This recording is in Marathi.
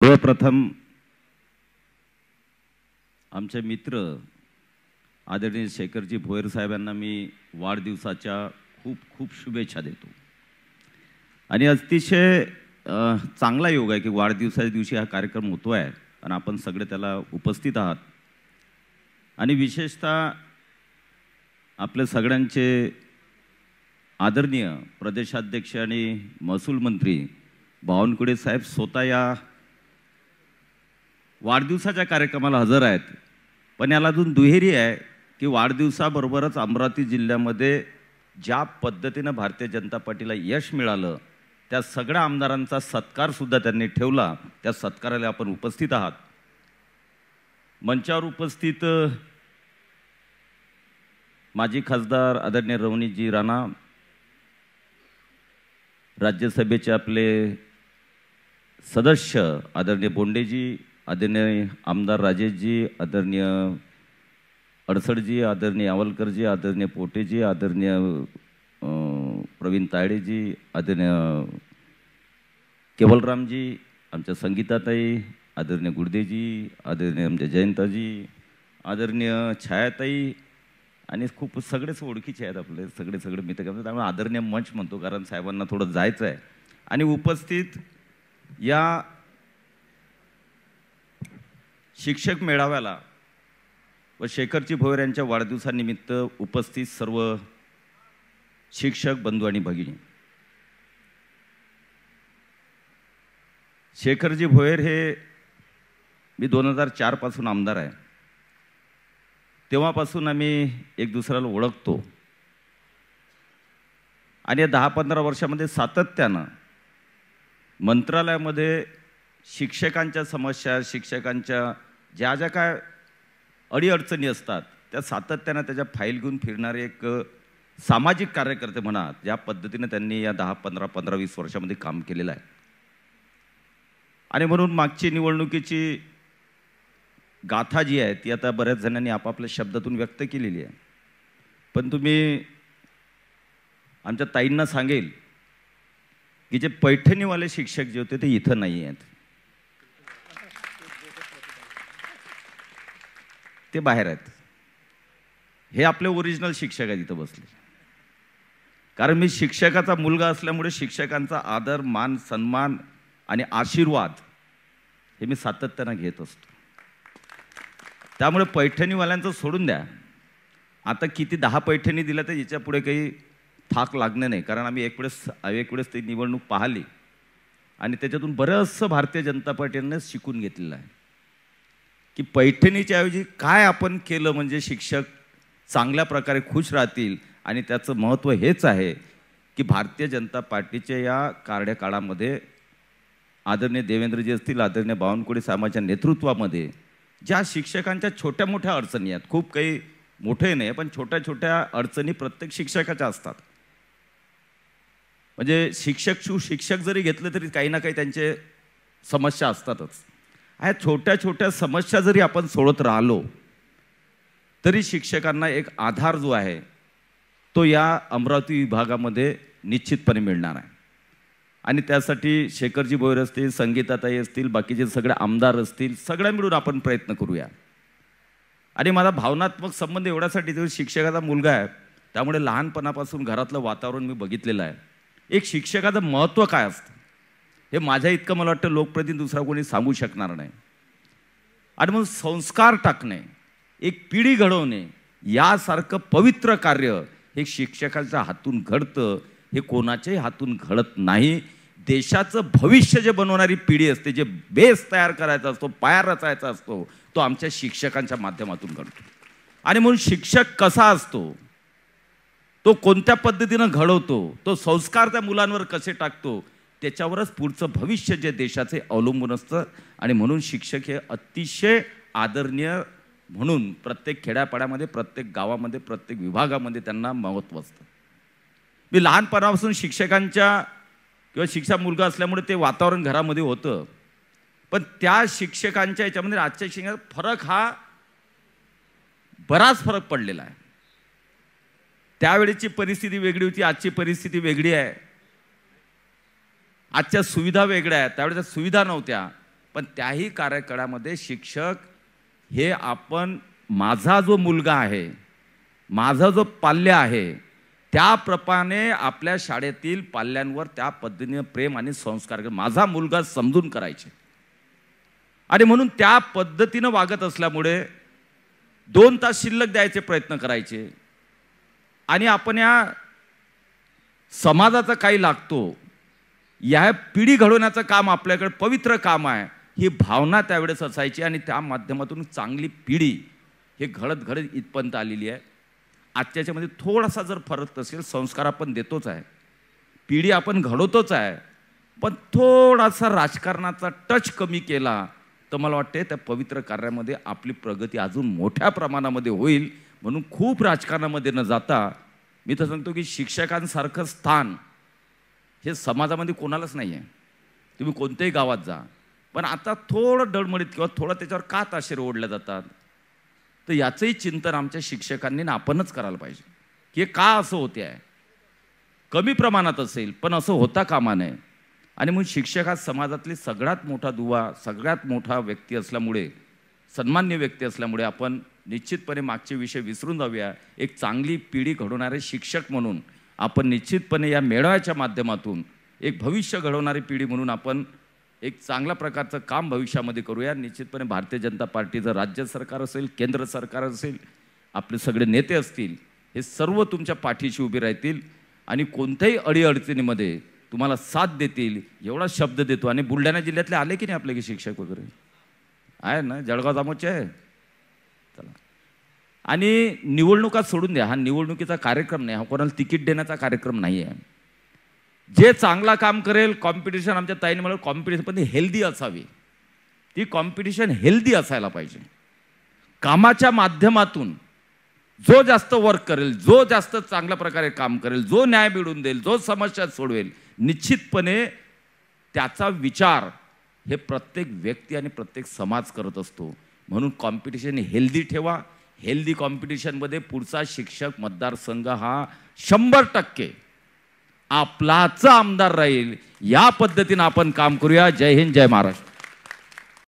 सर्वप्रथम आमचे मित्र आदरणीय शेखरजी भोयर साहेबांना मी वाढदिवसाच्या खूप खूप शुभेच्छा देतो। आणि अतिशय चांगला योग आहे की वाढदिवसाच्या दिवशी हा कार्यक्रम होतो आहे आणि आपण सगळे त्याला उपस्थित आहात। आणि विशेषतः आपले सगळ्यांचे आदरणीय प्रदेशाध्यक्ष आणि महसूल मंत्री बावनकुळे साहेब स्वतः या वाढदिवसाच्या कार्यक्रमाला हजर आहेत। पण याला अजून दुहेरी आहे की वाढदिवसाबरोबरच अमरावती जिल्ह्यामध्ये ज्या पद्धतीने भारतीय जनता पार्टीला यश मिळालं त्या सगळ्या आमदारांचा सत्कार सुद्धा त्यांनी ठेवला। त्या सत्काराला आपण उपस्थित आहात। मंचावर उपस्थित माजी खासदार आदरणीय रवनीतजी राणा, राज्यसभेचे आपले सदस्य आदरणीय बोंडेजी, आदरणीय आमदार राजेशजी, आदरणीय अडसडजी, आदरणीय आवलकरजी, आदरणीय पोटेजी, आदरणीय प्रवीण तायडेजी, आदरणीय केवलरामजी, आमच्या संगीताताई, आदरणीय गुडदेजी, आदरणीय आमच्या जयंताजी, आदरणीय छायाताई आणि खूप सगळेच ओळखीचे आहेत आपले सगळे मित्र। त्यामुळे आदरणीय मंच म्हणतो कारण साहेबांना थोडं जायचं आहे। आणि उपस्थित या शिक्षक मेळाव्याला व शेखरजी भोयर यांच्या वाढदिवसानिमित्त उपस्थित सर्व शिक्षक बंधू आणि भगिनी, शेखरजी भोयर हे मी 2004 पासून आमदार आहे। तेव्हापासून आम्ही एक दुसऱ्याला ओळखतो आणि 10-15 वर्षामध्ये सातत्यानं मंत्रालयामध्ये शिक्षकांच्या समस्या, शिक्षकांच्या ज्या ज्या काय अडीअडचणी असतात त्या सातत्यानं त्याच्या फाईल घेऊन फिरणारे एक सामाजिक कार्यकर्ते म्हणा, ज्या पद्धतीने त्यांनी या 10-15-20 वर्षामध्ये काम केलेलं आहे। आणि म्हणून मागची निवडणुकीची गाथा जी आहे ती आता बऱ्याच जणांनी आपापल्या शब्दातून व्यक्त केलेली आहे। पण तुम्ही आमच्या ताईंना सांगेल की जे पैठणीवाले शिक्षक जे होते ते इथं नाही आहेत, ते बाहेर आहेत। हे आपले ओरिजिनल शिक्षक आहेत इथं बसले। कारण मी शिक्षकाचा मुलगा असल्यामुळे शिक्षकांचा आदर, मान, सन्मान आणि आशीर्वाद हे मी सातत्यानं घेत असतो। त्यामुळे पैठणीवाल्यांचं सोडून द्या, आता किती 10 पैठणी दिल्या तर याच्या पुढे काही थाक लागणे नाही। कारण आम्ही एक वेळेस ती निवडणूक पाहिली आणि त्याच्यातून बरंचसं भारतीय जनता पार्टीने शिकून घेतलेलं आहे की पैठणीच्या ऐवजी काय आपण केलं म्हणजे शिक्षक चांगल्या प्रकारे खुश राहतील। आणि त्याचं महत्त्व हेच आहे की भारतीय जनता पार्टीच्या या कार्यकाळामध्ये आदरणीय देवेंद्रजी असतील, आदरणीय बावनकुळे साहेबांच्या नेतृत्वामध्ये ज्या शिक्षकांच्या छोट्या मोठ्या अडचणी आहेत, खूप काही मोठे नाही पण छोट्या छोट्या अडचणी प्रत्येक शिक्षकाच्या असतात। म्हणजे शिक्षक जरी घेतले तरी काही ना काही त्यांचे समस्या असतातच। ह्या छोट्या छोट्या समस्या जरी आपण सोडत राहिलो तरी शिक्षकांना एक आधार जो आहे तो या अमरावती विभागामध्ये निश्चितपणे मिळणार आहे। आणि त्यासाठी शेखरजी भोयर असतील, संगीताताई असतील, बाकीचे सगळे आमदार असतील, सगळ्या मिळून आपण प्रयत्न करूया। आणि माझा भावनात्मक संबंध एवढ्यासाठी जो शिक्षकाचा मुलगा आहे त्यामुळे लहानपणापासून घरातलं वातावरण मी बघितलेलं आहे। एक शिक्षकाचं महत्त्व काय असतं हे माझ्या इतकं मला वाटतं लोकप्रतिनिधी दुसरा कोणी सांगू शकणार नाही। आणि मग संस्कार टाकणे, एक पिढी घडवणे यासारखं पवित्र कार्य हे शिक्षकाच्या हातून घडतं, हे कोणाच्याही हातून घडत नाही। देशाचं भविष्य जे बनवणारी पिढी असते, जे बेस तयार करायचा असतो, पाया रचायचा असतो, तो आमच्या शिक्षकांच्या माध्यमातून घडतो। आणि म्हणून शिक्षक कसा असतो, तो कोणत्या पद्धतीनं घडवतो, तो संस्कार त्या मुलांवर कसे टाकतो, त्याच्यावरच पुढचं भविष्य जे देशाचे अवलंबून असतं। आणि म्हणून शिक्षक हे अतिशय आदरणीय म्हणून प्रत्येक खेड्यापाड्यामध्ये, प्रत्येक गावामध्ये, प्रत्येक विभागामध्ये त्यांना महत्त्व असतं। मी लहानपणापासून शिक्षकांच्या किंवा शिक्षक मुलगा असल्यामुळे ते वातावरण घरामध्ये होतं। पण त्या शिक्षकांच्या याच्यामध्ये आजच्या शिक्षकात फरक हा बराच फरक पडलेला आहे। त्यावेळेची परिस्थिती वेगळी होती, आजची परिस्थिती वेगळी आहे। आजच्या सुविधा वेगळ्या आहेत, त्यावेळेच्या सुविधा नव्हत्या। पण त्याही कार्यकाळामध्ये शिक्षक हे आपण माझा जो मुलगा आहे, माझा जो पाल्य आहे, त्याप्रमाणे आपल्या शाळेतील पाल्यांवर त्या पद्धतीने प्रेम आणि संस्कार माझा मुलगा समजून करायचे. आणि म्हणून त्या पद्धतीनं वागत असल्यामुळे 2 तास शिल्लक द्यायचे प्रयत्न करायचे. आणि आपण या समाजाचा काही लागतो, या पिढी घडवण्याचं काम आपल्याकडे पवित्र काम आहे, ही भावना त्यावेळेस असायची. आणि त्या माध्यमातून चांगली पिढी हे घडत घडत इथपर्यंत आलेली आहे. आजच्यामध्ये थोडासा जर फरक असेल, संस्कार आपण देतोच आहे, पिढी आपण घडवतोच आहे, पण थोडासा राजकारणाचा टच कमी केला तर मला वाटते त्या पवित्र कार्यामध्ये आपली प्रगती अजून मोठ्या प्रमाणामध्ये होईल. म्हणून खूप राजकारणामध्ये न जाता मी तर सांगतो की शिक्षकांसारखं स्थान हे समाजामध्ये कोणालाच नाही आहे. तुम्ही कोणत्याही गावात जा, पण आता थोडं डळमळीत किंवा थोडं त्याच्यावर का ताशेरे ओढल्या जातात, तर याचंही चिंतन आमच्या शिक्षकांनी ना आपणच करायला पाहिजे की हे का असं होते आहे. कमी प्रमाणात असेल पण असं होता कामा नये. आणि म्हणून शिक्षक हा समाजातली सगळ्यात मोठा दुवा, सगळ्यात मोठा व्यक्ती असल्यामुळे, सन्मान्य व्यक्ती असल्यामुळे आपण निश्चितपणे मागचे विषय विसरून जाऊया. एक चांगली पिढी घडवणारे शिक्षक म्हणून आपण निश्चितपणे या मेळाव्याच्या माध्यमातून एक भविष्य घडवणारी पिढी म्हणून आपण एक चांगल्या प्रकारचं काम भविष्यामध्ये करूया. निश्चितपणे भारतीय जनता पार्टीचं राज्य सरकार असेल, केंद्र सरकार असेल, आपले सगळे नेते असतील, हे सर्व तुमच्या पाठीशी उभे राहतील आणि कोणत्याही अडीअडचणीमध्ये तुम्हाला साथ देतील एवढा शब्द देतो. आणि बुलढाणा जिल्ह्यातले आले की नाही आपले की शिक्षक वगैरे आहे ना, जळगाव जामोचे आहे. चला, आणि निवडणुका सोडून द्या, हा निवडणुकीचा कार्यक्रम नाही, हा कोणाला तिकीट देण्याचा कार्यक्रम नाही आहे. जे चांगला काम करेल, कॉम्पिटिशन आमच्या ताईने मला कॉम्पिटिशन पण ती हेल्दी असावी, ती कॉम्पिटिशन हेल्दी असायला पाहिजे. कामाच्या माध्यमातून जो जास्त वर्क करेल, जो जास्त चांगल्या प्रकारे काम करेल, जो न्याय मिळवून देईल, जो समस्या सोडवेल, निश्चितपणे त्याचा विचार हे प्रत्येक व्यक्ती आणि प्रत्येक समाज करत असतो. म्हणून कॉम्पिटिशन हेल्दी ठेवा. हेल्दी कॉम्पिटिशनमध्ये पुढचा शिक्षक मतदारसंघ हा 100% आपलाच आमदार राहील. या पद्धतीने आपण काम करूया. जय हिंद, जय महाराष्ट्र.